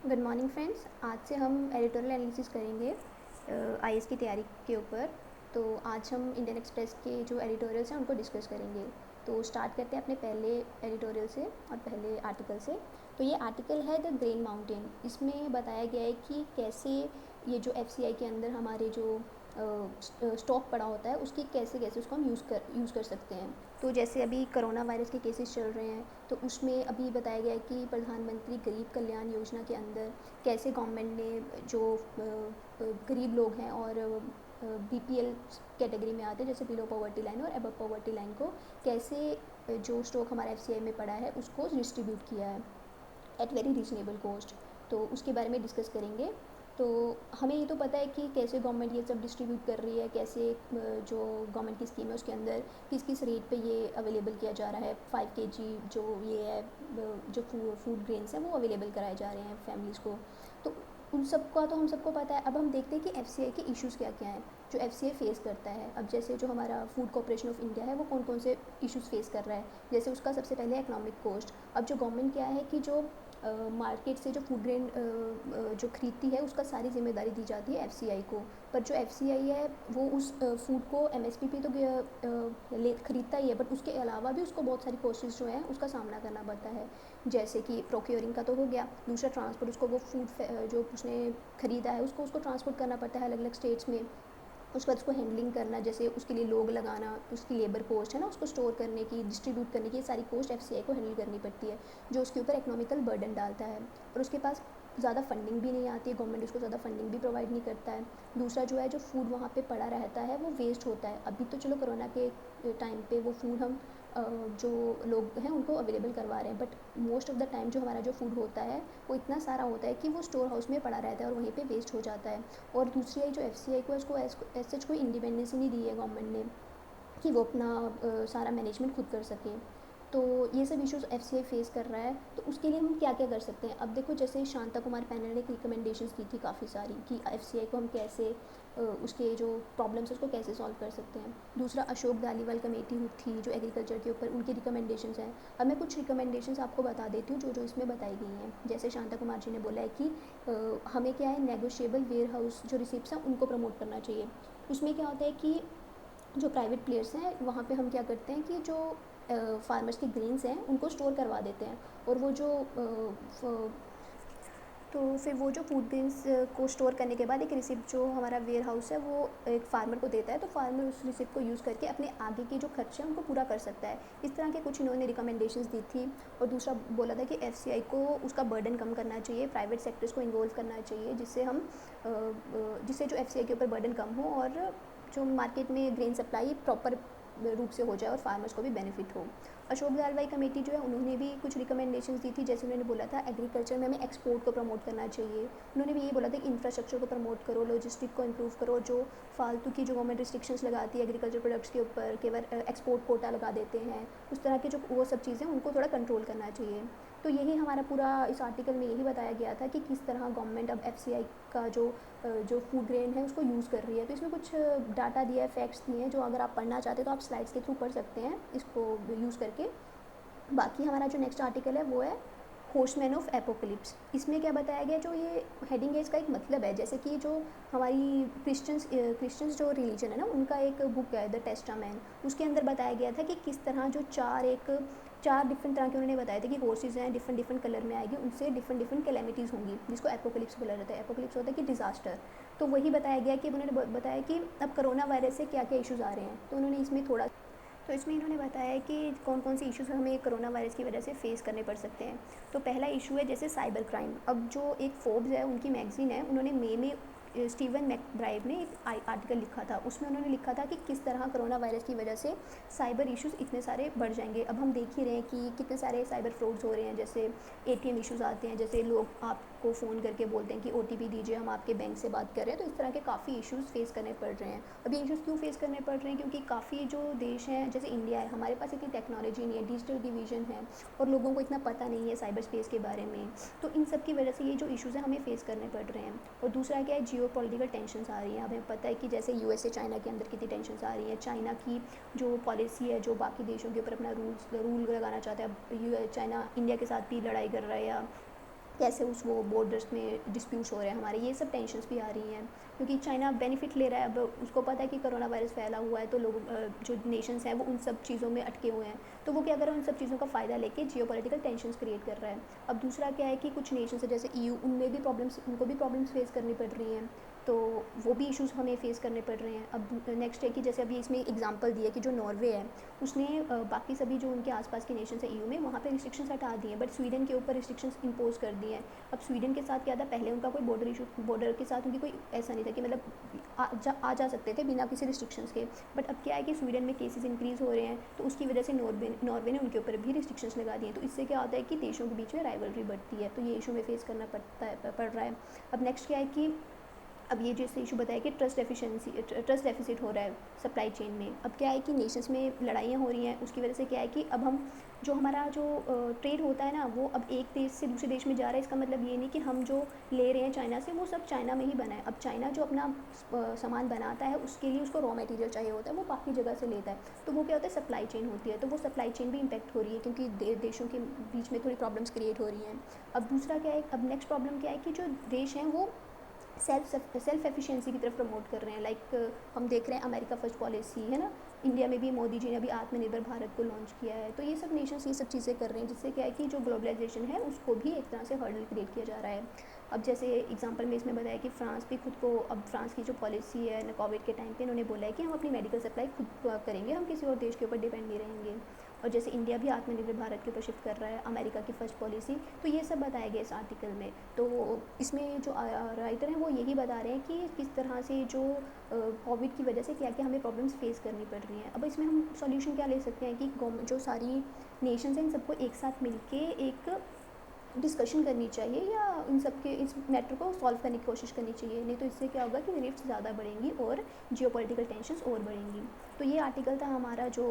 Good morning friends. आज से हम एडिटोरियल एनालिसिस करेंगे आईएएस की तैयारी के ऊपर। तो आज हम इंडियन एक्सप्रेस के जो एडिटोरियल्स हैं उनको डिस्कस करेंगे। तो स्टार्ट करते हैं अपने पहले एडिटोरियल से और पहले आर्टिकल से। तो ये आर्टिकल है द ग्रेन माउंटेन। इसमें बताया गया है कि कैसे ये जो एफसीआई के अंदर हमारे जो स्टॉक पड़ा होता है उसकी कैसे कैसे उसको हम यूज़ कर सकते हैं। तो जैसे अभी कोरोना वायरस के केसेस चल रहे हैं, तो उसमें अभी बताया गया है कि प्रधानमंत्री गरीब कल्याण योजना के अंदर कैसे गवर्नमेंट ने जो गरीब लोग हैं और बीपीएल कैटेगरी में आते हैं, जैसे बिलो पॉवर्टी लाइन और अबव पॉवर्टी लाइन को कैसे जो स्टॉक हमारा एफसीआई में पड़ा है उसको डिस्ट्रीब्यूट किया है एट वेरी रीजनेबल कॉस्ट। तो उसके बारे में डिस्कस करेंगे। तो हमें ये तो पता है कि कैसे गवर्नमेंट ये सब डिस्ट्रीब्यूट कर रही है, कैसे जो गवर्नमेंट की स्कीम है उसके अंदर किस किस रेट पे ये अवेलेबल किया जा रहा है। 5 kg जो ये है जो फूड ग्रेन्स हैं वो अवेलेबल कराए जा रहे हैं फैमिलीज़ को। तो उन सब का तो हम सबको पता है। अब हम देखते हैं कि एफसीआई के इश्यूज़ क्या क्या हैं जो एफसीआई फेस करता है। अब जैसे जो हमारा फूड कॉर्पोरेशन ऑफ इंडिया है वो कौन कौन से इश्यूज़ फेस कर रहा है। जैसे उसका सबसे पहले इकोनॉमिक कॉस्ट। अब जो गवर्नमेंट क्या है कि जो मार्केट से जो फूड ग्रेन जो खरीदती है उसका सारी जिम्मेदारी दी जाती है एफसीआई को। पर जो एफसीआई है वो उस फूड को एमएसपी पे तो खरीदता ही है, बट उसके अलावा भी उसको बहुत सारी कॉस्टेस जो हैं उसका सामना करना पड़ता है। जैसे कि प्रोक्योरिंग का तो हो गया, दूसरा ट्रांसपोर्ट, उसको वो फूड जो उसने ख़रीदा है उसको ट्रांसपोर्ट करना पड़ता है अलग अलग स्टेट्स में। उसके बाद उसको हैंडलिंग करना, जैसे उसके लिए लोग लगाना, उसकी लेबर कॉस्ट है ना, उसको स्टोर करने की, डिस्ट्रीब्यूट करने की, ये सारी कॉस्ट एफसीआई को हैंडल करनी पड़ती है, जो उसके ऊपर इकोनॉमिकल बर्डन डालता है। और उसके पास ज़्यादा फंडिंग भी नहीं आती है, गवर्नमेंट उसको ज़्यादा फंडिंग भी प्रोवाइड नहीं करता है। दूसरा जो है जो फूड वहाँ पे पड़ा रहता है वो वेस्ट होता है। अभी तो चलो कोरोना के टाइम पे वो फूड हम जो लोग हैं उनको अवेलेबल करवा रहे हैं, but most of the time जो हमारा जो फूड होता है वो इतना सारा होता है कि वो स्टोर हाउस में पड़ा रहता है और वहीं पे वेस्ट हो जाता है। और दूसरी है जो एफसीआई को इसको ऐसे कोई इंडिपेंडेंस ही नहीं दी है गवर्नमेंट ने कि वो अपना सारा मैनेजमेंट खुद कर सके। तो ये सब इश्यूज एफसीआई फेस कर रहा है। तो उसके लिए हम क्या क्या कर सकते हैं। अब देखो, जैसे शांता कुमार पैनल ने रिकमेंडेशंस दी थी काफ़ी सारी कि एफसीआई को हम कैसे उसके जो प्रॉब्लम्स है उसको कैसे सॉल्व कर सकते हैं। दूसरा अशोक धालीवाल कमेटी थी जो एग्रीकल्चर के ऊपर, उनकी रिकमेंडेशंस हैं। अब मैं कुछ रिकमेंडेशंस आपको बता देती हूँ जो जो इसमें बताई गई हैं। जैसे शांता कुमार जी ने बोला है कि हमें क्या है, नेगोशिएबल वेयर हाउस जो रिसिप्ट्स हैं उनको प्रमोट करना चाहिए। उसमें क्या होता है कि जो प्राइवेट प्लेयर्स हैं वहाँ पे हम क्या करते हैं कि जो फार्मर्स के ग्रेन्स हैं उनको स्टोर करवा देते हैं, और वो जो तो फिर वो जो फूड ग्रेन्स को स्टोर करने के बाद एक रिसिप्ट जो हमारा वेयर हाउस है वो एक फार्मर को देता है, तो फार्मर उस रिसिप्ट को यूज़ करके अपने आगे के जो खर्चे हैं उनको पूरा कर सकता है। इस तरह के कुछ इन्होंने रिकमेंडेशंस दी थी। और दूसरा बोला था कि एफसीआई को उसका बर्डन कम करना चाहिए, प्राइवेट सेक्टर्स को इन्वॉल्व करना चाहिए, जिससे जो एफसीआई के ऊपर बर्डन कम हो और जो मार्केट में ग्रेन सप्लाई प्रॉपर रूप से हो जाए और फार्मर्स को भी बेनिफिट हो। अशोक दालवाई कमेटी जो है उन्होंने भी कुछ रिकमेंडेशंस दी थी। जैसे उन्होंने बोला था एग्रीकल्चर में हमें एक्सपोर्ट को प्रमोट करना चाहिए। उन्होंने भी ये बोला था कि इंफ्रास्ट्रक्चर को प्रमोट करो, लॉजिस्टिक को इम्प्रूव करो। जो फालतू की जो गवर्नमेंट रिस्ट्रिक्शंस लगाती है एग्रीकल्चर प्रोडक्ट्स के ऊपर, केवल एक्सपोर्ट कोटा लगा देते हैं, उस तरह के जो वो सब चीज़ें उनको थोड़ा कंट्रोल करना चाहिए। तो यही हमारा पूरा इस आर्टिकल में यही बताया गया था कि किस तरह गवर्नमेंट अब एफसीआई का जो फूड ग्रेन है उसको यूज़ कर रही है। तो इसमें कुछ डाटा दिया है, फैक्ट्स दिए हैं, जो अगर आप पढ़ना चाहते हैं तो आप स्लाइड्स के थ्रू पढ़ सकते हैं इसको यूज़ करके। बाकी हमारा जो नेक्स्ट आर्टिकल है वो है होर्समैन ऑफ एपोकलिप्स। इसमें क्या बताया गया, जो ये हेडिंग है इसका एक मतलब है, जैसे कि जो हमारी क्रिश्चियंस जो रिलीजन है ना उनका एक बुक है द टेस्टामेंट, उसके अंदर बताया गया था कि किस तरह जो चार डिफरेंट तरह के उन्होंने बताए थे कि होर्सेज हैं, डिफरेंट डिफरेंट कलर में आएगी, उनसे डिफरेंट डिफरेंट कैलेमिटीज़ होंगी, जिसको एपोकलिप्स बोला जाता है। एपोकलिप्स होता है कि डिजास्टर। तो वही बताया गया कि उन्होंने बताया कि अब कोरोना वायरस से क्या क्या इश्यूज़ आ रहे हैं। तो उन्होंने इसमें थोड़ा तो इसमें इन्होंने बताया कि कौन कौन से इश्यूज़ हमें कोरोना वायरस की वजह से फेस करने पड़ सकते हैं। तो पहला इशू है जैसे साइबर क्राइम। अब जो एक फोर्ब्स है उनकी मैगजीन है, उन्होंने मई में स्टीवन मैकब्राइड ने एक आर्टिकल लिखा था, उसमें उन्होंने लिखा था कि किस तरह कोरोना वायरस की वजह से साइबर इश्यूज़ इतने सारे बढ़ जाएंगे। अब हम देख ही रहे हैं कि कितने सारे साइबर फ्रॉड्स हो रहे हैं। जैसे एटीएम इश्यूज़ आते हैं, जैसे लोग आपको फ़ोन करके बोलते हैं कि ओटीपी दीजिए, हम आपके बैंक से बात कर रहे हैं। तो इस तरह के काफ़ी इश्यूज़ फेस करने पड़ रहे हैं। अब ये इश्यूज़ क्यों फेस करने पड़ रहे हैं, क्योंकि काफ़ी जो देश हैं जैसे इंडिया है, हमारे पास इतनी टेक्नोलॉजी नहीं है, डिजिटल डिवीजन है और लोगों को इतना पता नहीं है साइबर स्पेस के बारे में। तो इन सब की वजह से ये जो इश्यूज़ हैं हमें फेस करने पड़ रहे हैं। और दूसरा क्या है, जियो पॉलिटिकल टेंशन्स आ रही हैं। हमें पता है कि जैसे यूएसए चाइना के अंदर कितनी टेंशन्स आ रही हैं। चाइना की जो पॉलिसी है, जो बाकी देशों के ऊपर अपना रूल लगाना चाहता है, चाइना इंडिया के साथ भी लड़ाई कर रहा है या कैसे उस वो बॉर्डर्स में डिस्प्यूट्स हो रहे हैं हमारे, ये सब टेंशन्स भी आ रही हैं, क्योंकि चाइना बेनिफिट ले रहा है। अब उसको पता है कि कोरोना वायरस फैला हुआ है, तो लोग जो नेशंस हैं वो उन सब चीज़ों में अटके हुए हैं, तो वो क्या कर रहा है, उन सब चीज़ों का फ़ायदा लेके जियोपॉलिटिकल टेंशन्स क्रिएट कर रहा है। अब दूसरा क्या है कि कुछ नेशंस है जैसे ईयू, उनमें भी प्रॉब्लम्स, उनको भी प्रॉब्लम्स फेस करनी पड़ रही हैं, तो वो भी इश्यूज़ हमें फेस करने पड़ रहे हैं। अब नेक्स्ट है कि जैसे अभी इसमें एग्जांपल दिया कि जो नॉर्वे है, उसने बाकी सभी जो उनके आसपास के नेशंस है ईयू में, वहाँ पे रिस्ट्रिक्शंस हटा दिए हैं, बट स्वीडन के ऊपर रिस्ट्रिक्शंस इम्पोज कर दिए हैं। अब स्वीडन के साथ क्या था, पहले उनका कोई बॉर्डर के साथ उनकी कोई ऐसा नहीं था कि मतलब आ जा सकते थे बिना किसी रिस्ट्रिक्शंस के, बट अब क्या है कि स्वीडन में केसेस इंक्रीज़ हो रहे हैं, तो उसकी वजह से नॉर्वे ने उनके ऊपर भी रिस्ट्रिक्शंस लगा दिए हैं, तो इससे क्या होता है कि देशों के बीच में राइवलरी बढ़ती है, तो ये इशू में फेस करना पड़ रहा है। अब नेक्स्ट क्या है कि अब ये जैसे इशू बताया कि ट्रस्ट डेफिसिट हो रहा है सप्लाई चेन में। अब क्या है कि नेशंस में लड़ाइयाँ हो रही हैं, उसकी वजह से क्या है कि अब हम जो हमारा जो ट्रेड होता है ना, वो अब एक देश से दूसरे देश में जा रहा है। इसका मतलब ये नहीं कि हम जो ले रहे हैं चाइना से वो सब चाइना में ही बना है। अब चाइना जो अपना सामान बनाता है उसके लिए उसको रॉ मटेरियल चाहिए होता है, वो बाकी जगह से लेता है, तो वो क्या होता है, सप्लाई चेन होती है, तो वो सप्लाई चेन भी इम्पैक्ट हो रही है, क्योंकि देशों के बीच में थोड़ी प्रॉब्लम्स क्रिएट हो रही हैं। अब दूसरा क्या है, अब नेक्स्ट प्रॉब्लम क्या है कि जो देश हैं वो सेल्फ एफिशिएंसी की तरफ प्रमोट कर रहे हैं। लाइक हम देख रहे हैं अमेरिका फर्स्ट पॉलिसी है ना, इंडिया में भी मोदी जी ने अभी आत्मनिर्भर भारत को लॉन्च किया है, तो ये सब नेशंस ये सब चीज़ें कर रहे हैं, जिससे क्या है कि जो ग्लोबलाइजेशन है उसको भी एक तरह से हर्डल क्रिएट किया जा रहा है। अब जैसे एग्जांपल में इसमें बताया कि फ्रांस भी खुद को, अब फ्रांस की जो पॉलिसी है ना कोविड के टाइम पे, इन्होंने बोला है कि हम अपनी मेडिकल सप्लाई खुद करेंगे, हम किसी और देश के ऊपर डिपेंड नहीं रहेंगे। और जैसे इंडिया भी आत्मनिर्भर भारत के ऊपर शिफ्ट कर रहा है, अमेरिका की फर्स्ट पॉलिसी, तो ये सब बताया गया इस आर्टिकल में। तो इसमें जो राइटर हैं वो यही बता रहे हैं कि किस तरह से जो कोविड की वजह से क्या क्या हमें प्रॉब्लम्स फेस करनी पड़ रही हैं। अब इसमें हम सॉल्यूशन क्या ले सकते हैं कि गवर्नमेंट जो सारी नेशंस हैं इन सबको एक साथ मिलके एक डिस्कशन करनी चाहिए, या इन सब के इस मैटर को सॉल्व करने की कोशिश करनी चाहिए, नहीं तो इससे क्या होगा कि रिफ्ट्स ज़्यादा बढ़ेंगी और जियोपॉलिटिकल टेंशन्स और बढ़ेंगी। तो ये आर्टिकल था हमारा जो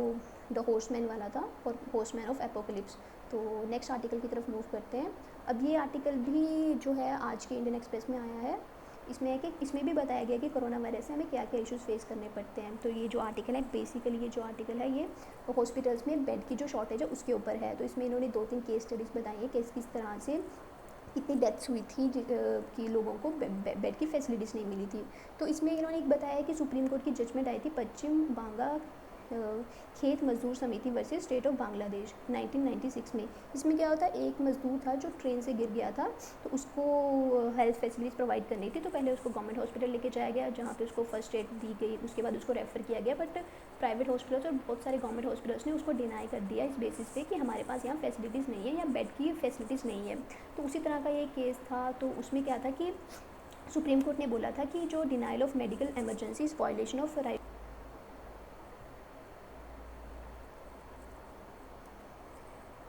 द हॉर्समैन वाला था, और हॉर्समैन ऑफ एपोकलिप्स। तो नेक्स्ट आर्टिकल की तरफ मूव करते हैं। अब ये आर्टिकल भी जो है आज के इंडियन एक्सप्रेस में आया है। इसमें है कि इसमें भी बताया गया कि कोरोना वायरस से हमें क्या क्या इश्यूज़ फेस करने पड़ते हैं। तो ये जो आर्टिकल है, बेसिकली ये जो आर्टिकल है ये हॉस्पिटल्स में बेड की जो शॉर्टेज है उसके ऊपर है। तो इसमें इन्होंने 2-3 केस स्टडीज़ बताई हैं कि किस तरह से कितनी डेथ्स हुई थी कि लोगों को बेड की फैसिलिटीज़ नहीं मिली थी। तो इसमें इन्होंने एक बताया कि सुप्रीम कोर्ट की जजमेंट आई थी पश्चिम बांगा खेत मजदूर समिति वर्सेस स्टेट ऑफ बांग्लादेश 1996 में। इसमें क्या होता है, एक मजदूर था जो ट्रेन से गिर गया था, तो उसको हेल्थ फैसिलिटीज़ प्रोवाइड करनी थी, तो पहले उसको गवर्नमेंट हॉस्पिटल लेके जाया गया जहाँ पे उसको फर्स्ट एड दी गई, उसके बाद उसको रेफ़र किया गया, बट प्राइवेट हॉस्पिटल्स और बहुत सारे गवर्नमेंट हॉस्पिटल्स ने उसको डिनाई कर दिया इस बेसिस पे कि हमारे पास यहाँ फैसिलिटीज़ नहीं है या बेड की फैसिलिटीज़ नहीं है। तो उसी तरह का ये केस था। तो उसमें क्या था कि सुप्रीम कोर्ट ने बोला था कि जो denial of medical emergency is violation of right.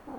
हाँ,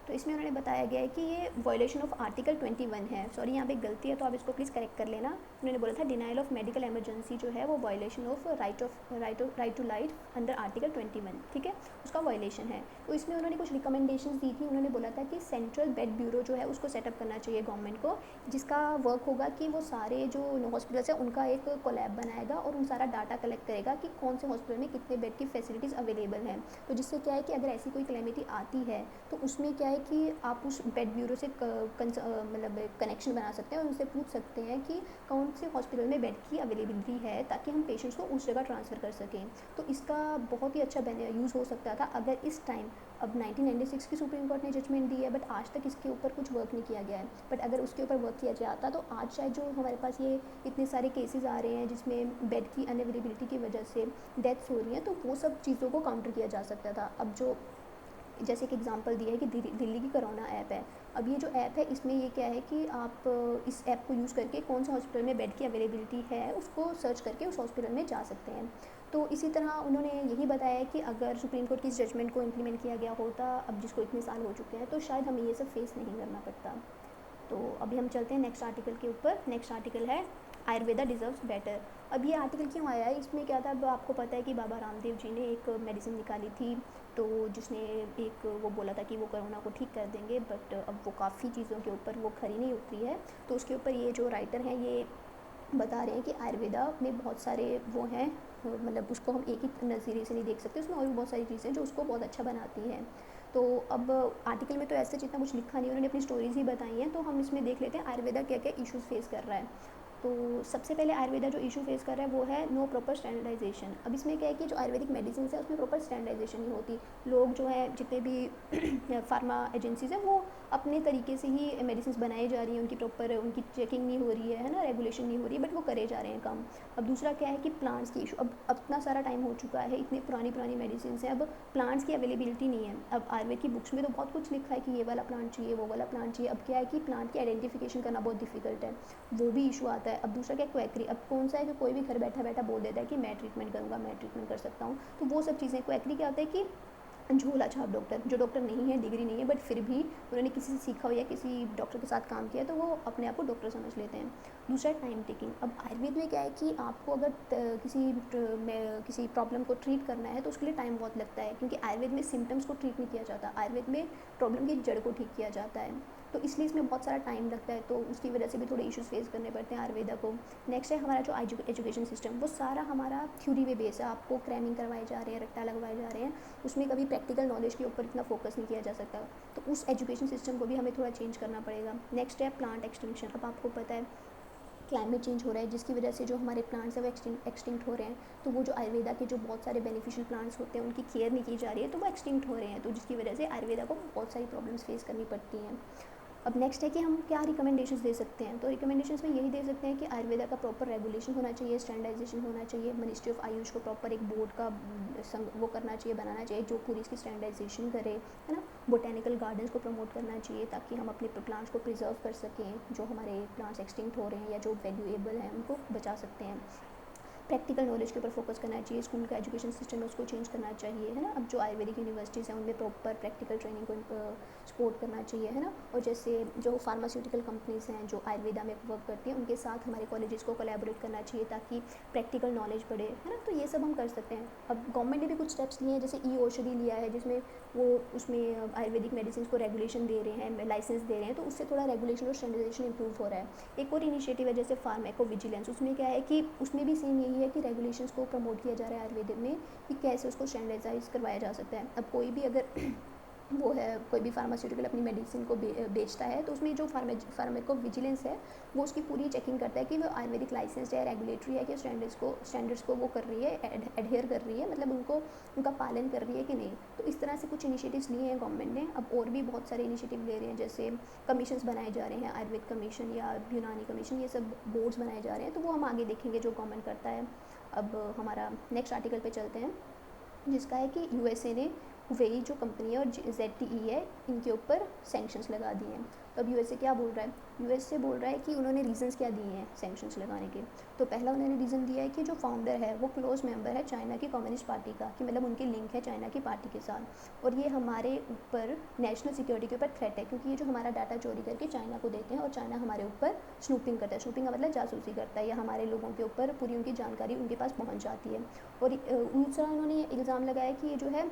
तो इसमें उन्होंने बताया गया है कि ये वायलेशन ऑफ आर्टिकल 21 है। सॉरी, यहाँ पे गलती है तो आप इसको प्लीज़ करेक्ट कर लेना। उन्होंने बोला था डिनाइल ऑफ मेडिकल इमरजेंसी जो है वो violation of right to life under article 21, ठीक है, उसका वायलेशन है। तो इसमें उन्होंने कुछ रिकमेंडेशंस दी थी। उन्होंने बोला था कि सेंट्रल बेड ब्यूरो जो है उसको सेटअप करना चाहिए गवर्नमेंट को, जिसका वर्क होगा कि वो सारे जो हॉस्पिटल्स हैं उनका एक कोलैब बनाएगा और उन सारा डाटा कलेक्ट करेगा कि कौन से हॉस्पिटल में कितने बेड की फैसिलिटीज़ अवेलेबल हैं। तो जिससे क्या है कि अगर ऐसी कोई कैलेमिटी आती है तो उसमें क्या है कि आप उस बेड ब्यूरो से मतलब कनेक्शन बना सकते हैं और उनसे पूछ सकते हैं कि कौन से हॉस्पिटल में बेड की अवेलेबिलिटी है, ताकि हम पेशेंट्स को उस जगह ट्रांसफ़र कर सकें। तो इसका बहुत ही अच्छा यूज़ हो सकता था अगर इस टाइम, अब 1996 की सुप्रीम कोर्ट ने जजमेंट दी है, बट आज तक इसके ऊपर कुछ वर्क नहीं किया गया है। बट अगर उसके ऊपर वर्क किया जाता तो आज शायद जो हमारे पास ये इतने सारे केसेस आ रहे हैं जिसमें बेड की अनअवेलेबिलिटी की वजह से डेथ्स हो रही हैं, तो वो सब चीज़ों को काउंटर किया जा सकता था। अब जो जैसे कि एग्जांपल दिया है कि दिल्ली की कोरोना ऐप है। अब ये जो ऐप है इसमें ये क्या है कि आप इस ऐप को यूज़ करके कौन सा हॉस्पिटल में बेड की अवेलेबिलिटी है उसको सर्च करके उस हॉस्पिटल में जा सकते हैं। तो इसी तरह उन्होंने यही बताया कि अगर सुप्रीम कोर्ट की इस जजमेंट को इम्प्लीमेंट किया गया होता, अब जिसको इतने साल हो चुके हैं, तो शायद हमें ये सब फेस नहीं करना पड़ता। तो अभी हम चलते हैं नेक्स्ट आर्टिकल के ऊपर। नेक्स्ट आर्टिकल है आयुर्वेदा डिज़र्व्स बेटर। अब ये आर्टिकल क्यों आया है, इसमें क्या था, अब आपको पता है कि बाबा रामदेव जी ने एक मेडिसिन निकाली थी, तो जिसने एक वो बोला था कि वो कोरोना को ठीक कर देंगे, बट अब वो काफ़ी चीज़ों के ऊपर वो खरी नहीं उतरी है। तो उसके ऊपर ये जो राइटर हैं ये बता रहे हैं कि आयुर्वेदा में बहुत सारे वो हैं, मतलब उसको हम एक ही नज़रिए से नहीं देख सकते, उसमें और भी बहुत सारी चीज़ें जो उसको बहुत अच्छा बनाती हैं। तो अब आर्टिकल में तो ऐसे जितना कुछ लिखा नहीं, उन्होंने अपनी स्टोरीज़ ही बताई हैं, तो हम इसमें देख लेते हैं आयुर्वेदा क्या क्या इश्यूज़ फेस कर रहा है। तो सबसे पहले आयुर्वेदा जो इशू फेस कर रहा है वो है नो प्रॉपर स्टैंडर्डाइजेशन। अब इसमें क्या है कि जो आयुर्वेदिक मेडिसिन है उसमें प्रॉपर स्टैंडर्डाइजेशन नहीं होती। लोग जो है जितने भी फार्मा एजेंसीज हैं वो अपने तरीके से ही मेडिसिन बनाई जा रही हैं, उनकी प्रॉपर उनकी चेकिंग नहीं हो रही है ना, रेगुलेशन नहीं हो रही है, बट वो करे जा रहे हैं काम। अब दूसरा क्या है कि प्लांट्स की इशू। अब इतना सारा टाइम हो चुका है, इतनी पुरानी पुरानी मेडिसिन है, अब प्लांट्स की अवेलेबिलिटी नहीं है। अब आयुर्वेद की बुक्स में तो बहुत कुछ लिखा है कि ये वाला प्लांट चाहिए, वो वाला प्लांट चाहिए। अब क्या है कि प्लांट की आइडेंटिफिकेशन करना बहुत डिफिकल्ट है, वो भी इशू आता है। अब दूसरा क्या, क्वैकरी। अब कौन सा है कि कोई भी घर बैठा बैठा बोल देता है कि मैं ट्रीटमेंट करूँगा, मैं ट्रीटमेंट कर सकता हूँ, तो वो सब चीज़ें। क्वैकरी क्या होता है कि झोला छाप डॉक्टर, जो डॉक्टर नहीं है, डिग्री नहीं है, बट फिर भी उन्होंने किसी से सीखा हो या किसी डॉक्टर के साथ काम किया, तो वो अपने आप को डॉक्टर समझ लेते हैं। दूसरा टाइम टेकिंग। अब आयुर्वेद में क्या है कि आपको अगर किसी प्रॉब्लम को ट्रीट करना है तो उसके लिए टाइम बहुत लगता है, क्योंकि आयुर्वेद में सिम्टम्स को ट्रीट नहीं किया जाता, आयुर्वेद में प्रॉब्लम की जड़ को ठीक किया जाता है। तो इसलिए इसमें बहुत सारा टाइम लगता है, तो उसकी वजह से भी थोड़े इश्यूज़ फेस करने पड़ते हैं आयुर्वेदा को। नेक्स्ट है हमारा जो एजुकेशन सिस्टम, वो सारा हमारा थ्योरी पे बेस है। आपको क्रैमिंग करवाए जा रहे हैं, रट्टा लगवाए जा रहे हैं, उसमें कभी प्रैक्टिकल नॉलेज के ऊपर इतना फोकस नहीं किया जा सकता। तो उस एजुकेशन सिस्टम को भी हमें थोड़ा चेंज करना पड़ेगा। नेक्स्ट है प्लांट एक्सटिंक्शन। अब आपको पता है क्लाइमेट चेंज हो रहा है, जिसकी वजह से जो हमारे प्लांट्स हैं वो एक्सटिंक्ट हो रहे हैं। तो वो जो आयुर्वेदा के जो बहुत सारे बेनिफिशियल प्लांट्स होते हैं उनकी केयर नहीं की जा रही है, तो वो एक्सटिंक्ट हो रहे हैं, तो जिसकी वजह से आयुर्वेदा को बहुत सारी प्रॉब्लम्स फेस करनी पड़ती हैं। अब नेक्स्ट है कि हम क्या रिकमेंडेशंस दे सकते हैं। तो रिकमेंडेशंस में यही दे सकते हैं कि आयुर्वेदा का प्रॉपर रेगुलेशन होना चाहिए, स्टैंडर्डाइजेशन होना चाहिए। मिनिस्ट्री ऑफ आयुष को प्रॉपर एक बोर्ड का वो करना चाहिए, बनाना चाहिए, जो पूरी इसकी स्टैंडर्डाइजेशन करे, है ना। बोटेनिकल गार्डन्स को प्रमोट करना चाहिए ताकि हम अपने प्लांट्स को प्रिजर्व कर सकें, जो हमारे प्लांट्स एक्सटिंक्ट हो रहे हैं या जो वैल्यूएबल हैं उनको बचा सकते हैं। प्रैक्टिकल नॉलेज के ऊपर फोकस करना चाहिए, स्कूल का एजुकेशन सिस्टम है उसको चेंज करना चाहिए, है ना। अब जो आयुर्वेदिक यूनिवर्सिटीज़ हैं उनमें प्रॉपर प्रैक्टिकल ट्रेनिंग को सपोर्ट करना चाहिए, है ना। और जैसे जो फार्मास्यूटिकल कंपनीज़ हैं जो आयुर्वेदा में वर्क करती हैं, उनके साथ हमारे कॉलेजेस को कोलैबोरेट करना चाहिए ताकि प्रैक्टिकल नॉलेज बढ़े, है ना। तो ये सब हम कर सकते हैं। अब गवर्नमेंट ने भी कुछ स्टेप्स लिए हैं, जैसे ई औषधि लिया है, जिसमें वो उसमें आयुर्वेदिक मेडिसिन को रेगुलेशन दे रहे हैं, लाइसेंस दे रहे हैं, तो उससे थोड़ा रेगुलेशन और स्टैंडर्डाइजेशन इंप्रूव हो रहा है। एक और इनिशिएटिव है जैसे फार्मेको विजिलेंस, उसमें क्या है कि उसमें भी सेम यही है कि रेगुलेशंस को प्रमोट किया जा रहा है आयुर्वेद में, कि कैसे उसको स्टैंडर्डाइज करवाया जा सकता है। अब कोई भी अगर वो है, कोई भी फार्मास्यूटिकल अपनी मेडिसिन को बेचता है, तो उसमें जो फार्मेको विजिलेंस है वो उसकी पूरी चेकिंग करता है कि वो आयुर्वेदिक लाइसेंस है, रेगुलेटरी है, कि स्टैंडर्ड्स को वो कर रही है, एडहेयर कर रही है, मतलब उनका पालन कर रही है कि नहीं। तो इस तरह से कुछ इनिशिएटिव्स लिए हैं गवर्नमेंट ने। अब और भी बहुत सारे इनिशिएटिव ले रहे हैं, जैसे कमीशंस बनाए जा रहे हैं, आयुर्वेद कमीशन या यूनानी कमीशन, ये सब बोर्ड्स बनाए जा रहे हैं, तो वो हम आगे देखेंगे जो गवर्नमेंट करता है। अब हमारा नेक्स्ट आर्टिकल पे चलते हैं, जिसका है कि यूएसए ने हुवेई जो कंपनी है और ZTE है, इनके ऊपर सैंक्शंस लगा दिए हैं। तो अब यूएसए क्या बोल रहा है, यूएसए बोल रहा है कि उन्होंने रीजंस क्या दिए हैं सैंक्शंस लगाने के। तो पहला उन्होंने रीज़न दिया है कि जो फाउंडर है वो क्लोज मेंबर है चाइना की कम्युनिस्ट पार्टी का, कि मतलब उनके लिंक है चाइना की पार्टी के साथ, और ये हमारे ऊपर नेशनल सिक्योरिटी के ऊपर थ्रेट है, क्योंकि ये जो हमारा डाटा चोरी करके चाइना को देते हैं और चाइना हमारे ऊपर स्नूपिंग करता है। स्नूपिंग का मतलब जासूसी करता है, या हमारे लोगों के ऊपर पूरी उनकी जानकारी उनके पास पहुँच जाती है। और दूसरा उन्होंने ये इल्ज़ाम लगाया कि ये जो है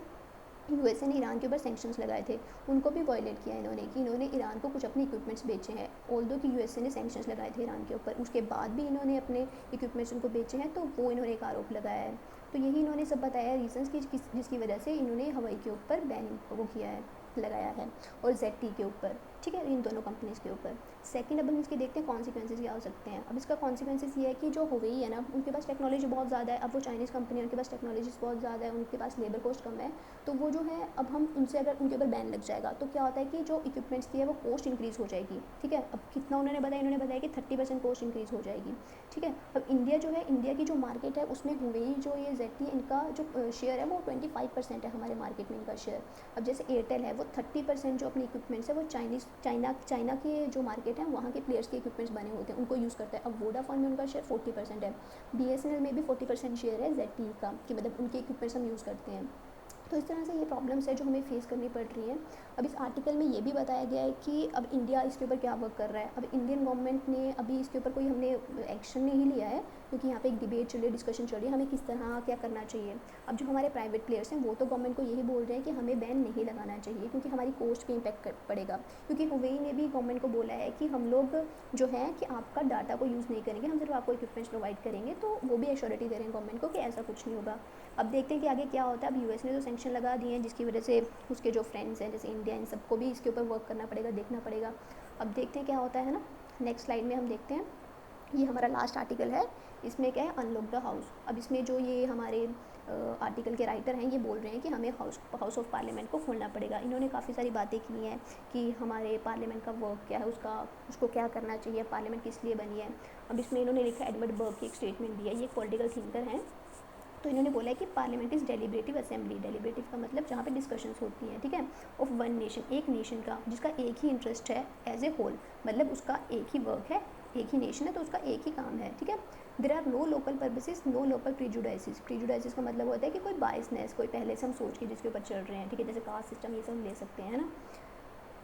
यूएसए ने ईरान के ऊपर सैंक्शंस लगाए थे, उनको भी वायलेट किया इन्होंने, कि इन्होंने ईरान को कुछ अपने इक्विपमेंट्स बेचे हैं। ऑल्दो कि यूएसए ने सैंक्शंस लगाए थे ईरान के ऊपर, उसके बाद भी इन्होंने अपने इक्विपमेंट्स उनको बेचे हैं, तो वो इन्होंने एक आरोप लगाया है। तो यही इन्होंने सब बताया रीजंस की, जिसकी वजह से इन्होंने हवाई के ऊपर बैन वो किया है, लगाया है, और ZT के ऊपर, ठीक है, इन दोनों कंपनीज़ के ऊपर। सेकंड, अब हम इसके देखते हैं कॉन्सिक्वेंसेज क्या हो सकते हैं। अब इसका कॉन्सिक्वेंसेज ये है कि जो हुवेई है ना, उनके पास टेक्नोलॉजी बहुत ज़्यादा है। अब वो चाइनीज़ कंपनी है, उनके पास टेक्नोलॉजीज बहुत ज़्यादा है, उनके पास लेबर कॉस्ट कम है, तो वो जो है, अब हम उनसे अगर उनके ऊपर बैन लग जाएगा तो क्या होता है कि जो इक्विपमेंट्स की है वो कॉस्ट इंक्रीज़ हो जाएगी, ठीक है। अब कितना उन्होंने बताया कि 30% कॉस्ट इंक्रीज़ हो जाएगी, ठीक है। अब इंडिया जो है, इंडिया की जो मार्केट है उसमें हुवेई जो ये ZT इनका जो शेयर है वो 25% है हमारे मार्केट में इनका शेयर। अब जैसे एयरटेल है, वो 30% जो अपनी इक्विपमेंट्स है वो चाइना के जो मार्केट है वहाँ के प्लेयर्स के इक्विपमेंट्स बने होते हैं, उनको यूज़ करता है। अब वोडाफोन में उनका शेयर 40% है, BSNL में भी 40% शेयर है ZTE का, कि मतलब उनके इक्विपमेंट्स हम यूज़ करते हैं। तो इस तरह से ये प्रॉब्लम्स है जो हमें फेस करनी पड़ रही हैं। अब इस आर्टिकल में ये भी बताया गया है कि अब इंडिया इसके ऊपर क्या वर्क कर रहा है। अब इंडियन गवर्नमेंट ने अभी इसके ऊपर कोई हमने एक्शन नहीं लिया है, क्योंकि यहाँ पे एक डिबेट चल रही है, डिस्कशन चल रही है, हमें किस तरह क्या करना चाहिए। अब जो हमारे प्राइवेट प्लेयर्स हैं वो तो गवर्नमेंट को यही बोल रहे हैं कि हमें बैन नहीं लगाना चाहिए, क्योंकि हमारी कोस्ट पे इम्पैक्ट पड़ेगा। क्योंकि हुवेई ने भी गवर्नमेंट को बोला है कि हम लोग जो है कि आपका डाटा को यूज़ नहीं करेंगे, हम सिर्फ आपको इक्विपमेंट्स प्रोवाइड करेंगे, तो वो भी एश्योरिटी दे रहे हैं गवर्नमेंट को कि ऐसा कुछ नहीं होगा। अब देखते हैं कि आगे क्या होता है। अब यूएस ने जो सैंक्शन लगा दिए हैं, जिसकी वजह से उसके जो फ्रेंड्स हैं जैसे इंडिया, इन सबको भी इसके ऊपर वर्क करना पड़ेगा, देखना पड़ेगा। अब देखते हैं क्या होता है ना। नेक्स्ट स्लाइड में हम देखते हैं, ये हमारा लास्ट आर्टिकल है, इसमें क्या है, अनलॉक द हाउस। अब इसमें जो ये हमारे आर्टिकल के राइटर हैं ये बोल रहे हैं कि हमें हाउस ऑफ पार्लियामेंट को खोलना पड़ेगा। इन्होंने काफ़ी सारी बातें की हैं कि हमारे पार्लियामेंट का वर्क क्या है, उसको क्या करना चाहिए, पार्लियामेंट किस लिए बनी है। अब इसमें इन्होंने लिखा है, एडवर्ड बर्ग की एक स्टेटमेंट दी है, ये एक पॉलिटिकल थिंकर हैं। तो इन्होंने बोला है कि parliament is deliberative assembly. Deliberative का मतलब जहाँ पे डिस्कशंस होती हैं, ठीक है, ऑफ वन नेशन, एक नेशन का जिसका एक ही इंटरेस्ट है एज ए होल, मतलब उसका एक ही वर्क है, एक ही नेशन है तो उसका एक ही काम है, ठीक है। There are no local purposes, no local prejudices. Prejudices का मतलब होता है कि कोई बायसनेस, कोई पहले से हम सोच के जिसके ऊपर चल रहे हैं, ठीक है, जैसे कास्ट सिस्टम ये सब हम ले सकते हैं ना।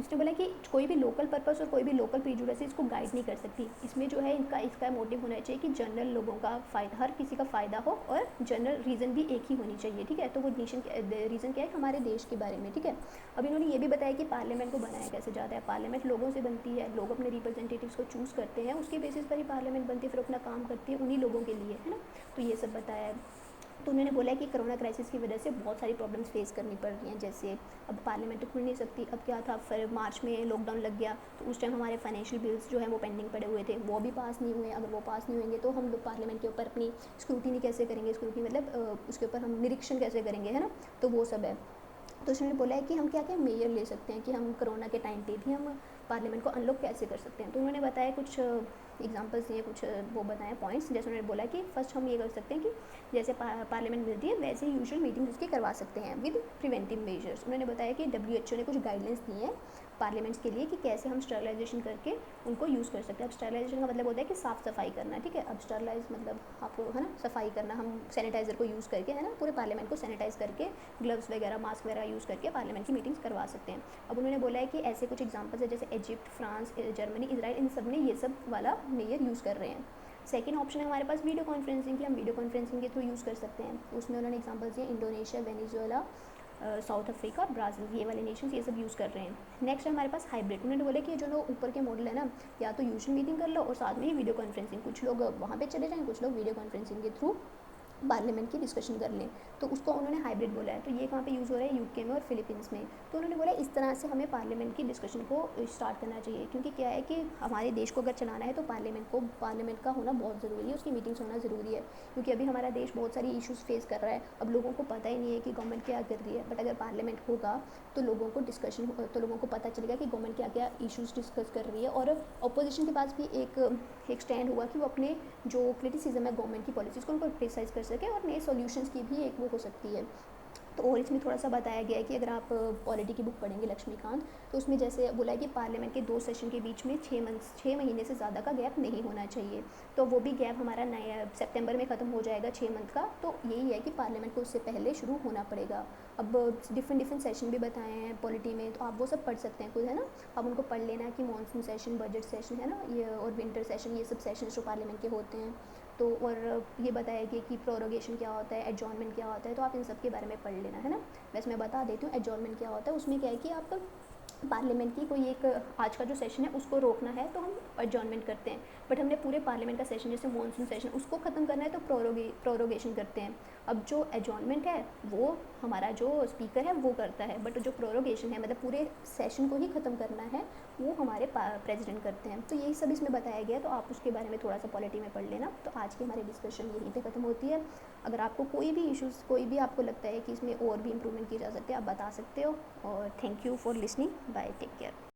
उसने बोला कि कोई भी लोकल पर्पस और कोई भी लोकल प्रीजुडिस इसको गाइड नहीं कर सकती। इसमें जो है इसका मोटिव होना चाहिए कि जनरल लोगों का फ़ायदा, हर किसी का फ़ायदा हो, और जनरल रीज़न भी एक ही होनी चाहिए, ठीक है। तो वो नेशन रीज़न क्या है, हमारे देश के बारे में, ठीक है। अब इन्होंने ये भी बताया कि पार्लियामेंट को बनाया कैसे जाता है। पार्लियामेंट लोगों से बनती है, लोग अपने रिप्रेजेंटेटिव्स को चूज़ करते हैं, उसके बेसिस पर ही पार्लियामेंट बनती है, फिर अपना काम करती है उन्हीं लोगों के लिए, है ना। तो ये सब बताया है। तो उन्होंने बोला कि कोरोना क्राइसिस की वजह से बहुत सारी प्रॉब्लम्स फेस करनी पड़ रही हैं, जैसे अब पार्लियामेंट तो खुल नहीं सकती। अब क्या था, फिर मार्च में लॉकडाउन लग गया, तो उस टाइम हमारे फाइनेंशियल बिल्स जो है वो पेंडिंग पड़े हुए थे, वो भी पास नहीं हुए। अगर वो पास नहीं होंगे तो हम लोग पार्लियामेंट के ऊपर अपनी स्क्रूटिनी कैसे करेंगे, स्क्रूटिनी मतलब उसके ऊपर हम निरीक्षण कैसे करेंगे, है ना। तो वो सब है। तो उसने बोला है कि हम क्या क्या मेजर ले सकते हैं कि हम कोरोना के टाइम पे भी हम पार्लियामेंट को अनलॉक कैसे कर सकते हैं। तो उन्होंने बताया कुछ एग्जांपल्स दिए, कुछ वो बताए पॉइंट्स। जैसे उन्होंने बोला कि फर्स्ट हम ये कर सकते हैं कि जैसे पार्लियामेंट मिलती है वैसे ही यूजुअल मीटिंग्स उसकी करवा सकते हैं विद प्रिवेंटिव मेजर्स। उन्होंने बताया कि WHO ने कुछ गाइडलाइंस दी हैं पार्लियामेंट्स के लिए कि कैसे हम स्टरलाइजेशन करके उनको यूज़ कर सकते हैं। अब स्टरलाइजेशन का मतलब होता है कि साफ़ सफाई करना, ठीक है। अब स्टरलाइज मतलब आपको, है ना, सफाई करना, हम सैनिटाइज़र को यूज़ करके, है ना, पूरे पार्लियामेंट को सैनिटाइज़ करके, ग्लव्स वगैरह, मास्क वगैरह यूज़ करके पार्लियामेंट की मीटिंग्स करवा सकते हैं। अब उन्होंने बोला है कि ऐसे कुछ एग्जांपल्स है जैसे इजिप्ट, फ्रांस, जर्मनी, इजराइल, इन सब ने ये सब वाला मेजर यूज़ कर रहे हैं। सेकेंड ऑप्शन है हमारे पास वीडियो कॉन्फ्रेंसिंग की, हम वीडियो कॉन्फ्रेंसिंग के थ्रू यूज़ कर सकते हैं। उसमें उन्होंने एग्जांपल्स दिए Indonesia, Venezuela, south Africa, Brazil, ये वाले नेशंस ये सब यूज़ कर रहे हैं। नेक्स्ट है हमारे पास हाइब्रिड। उन्होंने बोला कि जो लोग ऊपर के मॉडल है ना, या तो यूजुअल मीटिंग कर लो और साथ में ही वीडियो कॉन्फ्रेंसिंग, कुछ लोग वहाँ पे चले जाएँ, कुछ लोग वीडियो कॉन्फ्रेंसिंग के थ्रू पार्लियामेंट की डिस्कशन कर लें, तो उसको उन्होंने हाइब्रिड बोला है। तो ये कहाँ पे यूज़ हो रहा है, यूके में और फिलीपींस में। तो उन्होंने बोला इस तरह से हमें पार्लियामेंट की डिस्कशन को स्टार्ट करना चाहिए, क्योंकि क्या है कि हमारे देश को अगर चलाना है तो पार्लियामेंट का होना बहुत ज़रूरी है, उसकी मीटिंग्स होना ज़रूरी है। क्योंकि अभी हमारा देश बहुत सारी इशूज़ फेस कर रहा है, अब लोगों को पता ही नहीं है कि गवर्नमेंट क्या कर रही है। बट अगर पार्लियामेंट होगा तो लोगों को पता चलेगा कि गवर्नमेंट क्या क्या इशूज़ डिस्कस कर रही है। और अपोजिशन के पास भी एक स्टैंड हुआ कि वो अपने जो क्रिटिसिज्म है गवर्नमेंट की पॉलिसीज़ को उनको क्रिटिसाइज़ कर सके, और नए सॉल्यूशंस की भी एक वो हो सकती है। तो और इसमें थोड़ा सा बताया गया है कि अगर आप पॉलिटी की बुक पढ़ेंगे लक्ष्मीकांत, तो उसमें जैसे बोला है कि पार्लियामेंट के 2 सेशन के बीच में 6 महीने से ज़्यादा का गैप नहीं होना चाहिए। तो वो भी गैप हमारा नया सितंबर में ख़त्म हो जाएगा 6 मंथ का। तो यही है कि पार्लियामेंट को उससे पहले शुरू होना पड़ेगा। अब डिफरेंट सेशन भी बताए हैं पॉलिटी में, तो आप वो सब पढ़ सकते हैं खुद, है ना। अब उनको पढ़ लेना कि मॉनसून सेशन, बजट सेशन, है ना, ये और विंटर सेशन, ये सब सेशन जो पार्लियामेंट के होते हैं। तो और ये बताया गया कि प्रोरोगेशन क्या होता है, एडजॉर्नमेंट क्या होता है, तो आप इन सब के बारे में पढ़ लेना, है ना। वैसे मैं बता देती हूँ एडजॉर्नमेंट क्या होता है। उसमें क्या है कि आप पार्लियामेंट की कोई एक आज का जो सेशन है उसको रोकना है तो हम एडजॉर्नमेंट करते हैं। बट हमने पूरे पार्लियामेंट का सेशन जैसे मॉनसून सेशन उसको ख़त्म करना है तो प्रोरोगेशन करते हैं। अब जो एडजॉर्नमेंट है वो हमारा जो स्पीकर है वो करता है, बट जो प्रोरोगेशन है मतलब पूरे सेशन को ही ख़त्म करना है वो हमारे प्रेसिडेंट करते हैं। तो यही सब इसमें बताया गया, तो आप उसके बारे में थोड़ा सा पॉलिटी में पढ़ लेना। तो आज की हमारी डिस्कशन यहीं पे ख़त्म होती है। अगर आपको कोई भी इश्यूज़, कोई भी आपको लगता है कि इसमें और भी इम्प्रूवमेंट की जा सकती है, आप बता सकते हो। और thank you for listening, bye, take care.